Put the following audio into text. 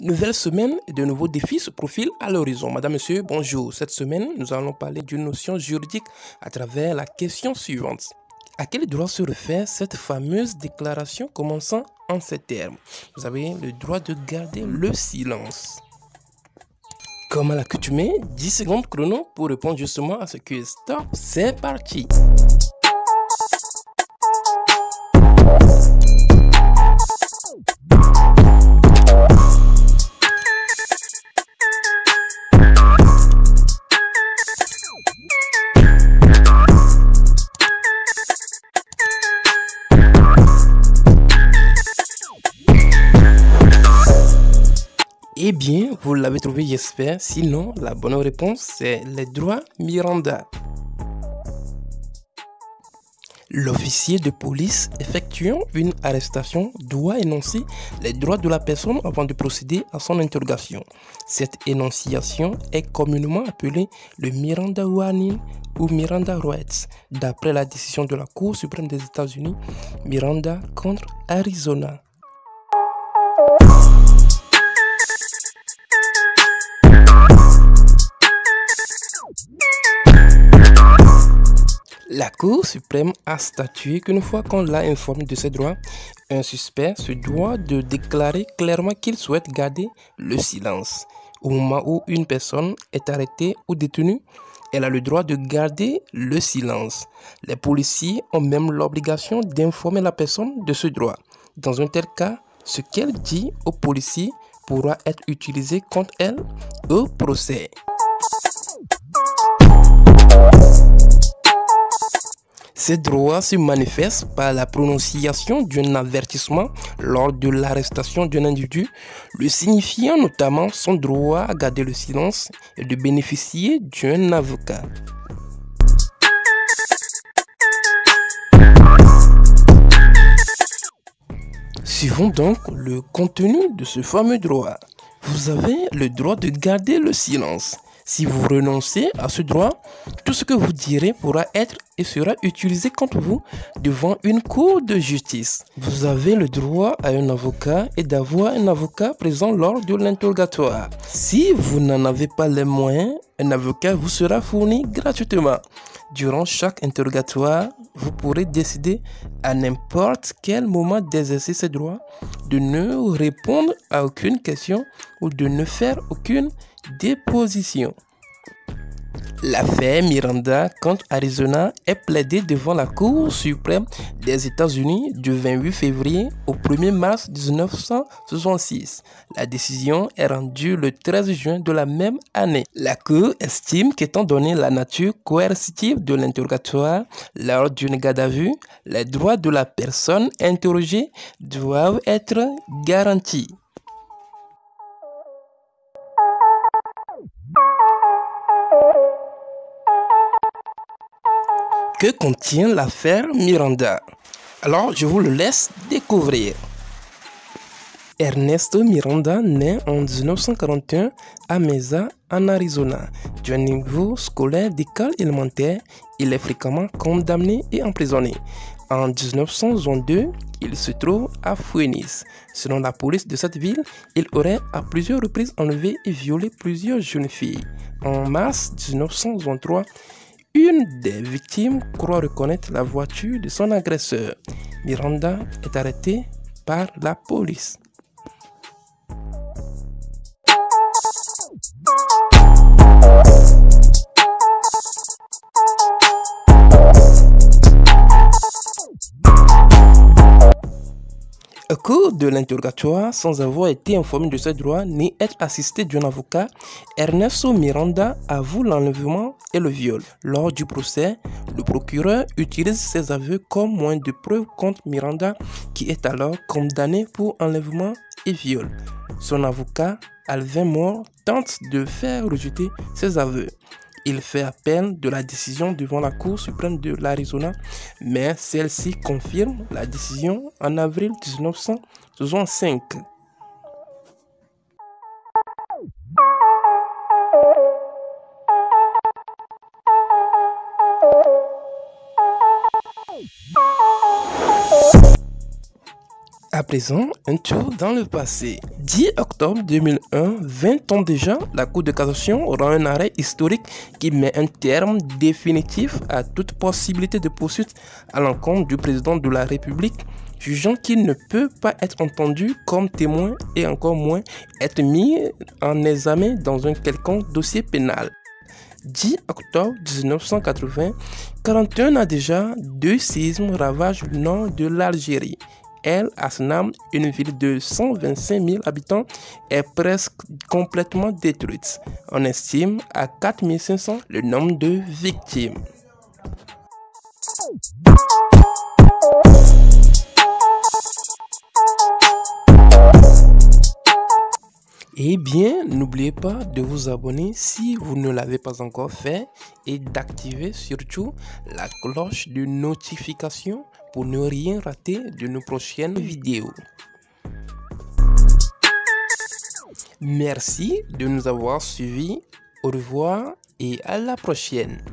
Nouvelle semaine et de nouveaux défis se profilent à l'horizon. Madame, Monsieur, bonjour. Cette semaine, nous allons parler d'une notion juridique à travers la question suivante. À quel droit se réfère cette fameuse déclaration commençant en ces termes? Vous avez le droit de garder le silence. Comme à l'accoutumée, 10 secondes chrono pour répondre justement à ce quiz. Stop, c'est parti! Eh bien, vous l'avez trouvé, j'espère. Sinon, la bonne réponse, c'est les droits Miranda. L'officier de police effectuant une arrestation doit énoncer les droits de la personne avant de procéder à son interrogation. Cette énonciation est communément appelée le Miranda Warning ou Miranda Rights, d'après la décision de la Cour suprême des États-Unis, Miranda contre Arizona. La Cour suprême a statué qu'une fois qu'on l'a informé de ses droits, un suspect se doit de déclarer clairement qu'il souhaite garder le silence. Au moment où une personne est arrêtée ou détenue, elle a le droit de garder le silence. Les policiers ont même l'obligation d'informer la personne de ce droit. Dans un tel cas, ce qu'elle dit aux policiers pourra être utilisé contre elle au procès. Ces droits se manifestent par la prononciation d'un avertissement lors de l'arrestation d'un individu, le signifiant notamment son droit à garder le silence et de bénéficier d'un avocat. Suivons donc le contenu de ce fameux droit. Vous avez le droit de garder le silence. Si vous renoncez à ce droit, tout ce que vous direz pourra être et sera utilisé contre vous devant une cour de justice. Vous avez le droit à un avocat et d'avoir un avocat présent lors de l'interrogatoire. Si vous n'en avez pas les moyens, un avocat vous sera fourni gratuitement. Durant chaque interrogatoire, vous pourrez décider à n'importe quel moment d'exercer ces droits, de ne répondre à aucune question ou de ne faire aucune déposition. L'affaire Miranda contre Arizona est plaidée devant la Cour suprême des États-Unis du 28 février au 1er mars 1966. La décision est rendue le 13 juin de la même année. La Cour estime qu'étant donné la nature coercitive de l'interrogatoire lors d'une garde à vue, les droits de la personne interrogée doivent être garantis. Que contient l'affaire Miranda? Alors, je vous le laisse découvrir. Ernesto Miranda naît en 1941 à Mesa, en Arizona. Du niveau scolaire d'école élémentaire, il est fréquemment condamné et emprisonné. En 1962, il se trouve à Phoenix. Selon la police de cette ville, il aurait à plusieurs reprises enlevé et violé plusieurs jeunes filles. En mars 1963, une des victimes croit reconnaître la voiture de son agresseur. Miranda est arrêté par la police. Au cours de l'interrogatoire, sans avoir été informé de ses droits ni être assisté d'un avocat, Ernesto Miranda avoue l'enlèvement et le viol. Lors du procès, le procureur utilise ses aveux comme moyen de preuve contre Miranda, qui est alors condamné pour enlèvement et viol. Son avocat, Alvin Moore, tente de faire rejeter ses aveux. Il fait appel de la décision devant la Cour suprême de l'Arizona, mais celle-ci confirme la décision en avril 1965. présent, un tour dans le passé. 10 octobre 2001, 20 ans déjà, la Cour de cassation rend un arrêt historique qui met un terme définitif à toute possibilité de poursuite à l'encontre du président de la République, jugeant qu'il ne peut pas être entendu comme témoin et encore moins être mis en examen dans un quelconque dossier pénal. 10 octobre 1980, 41 ans déjà, deux séismes ravagent le nord de l'Algérie. El Hasnam, une ville de 125 000 habitants, est presque complètement détruite. On estime à 4 500 le nombre de victimes. Eh bien, n'oubliez pas de vous abonner si vous ne l'avez pas encore fait et d'activer surtout la cloche de notification pour ne rien rater de nos prochaines vidéos. Merci de nous avoir suivis. Au revoir et à la prochaine.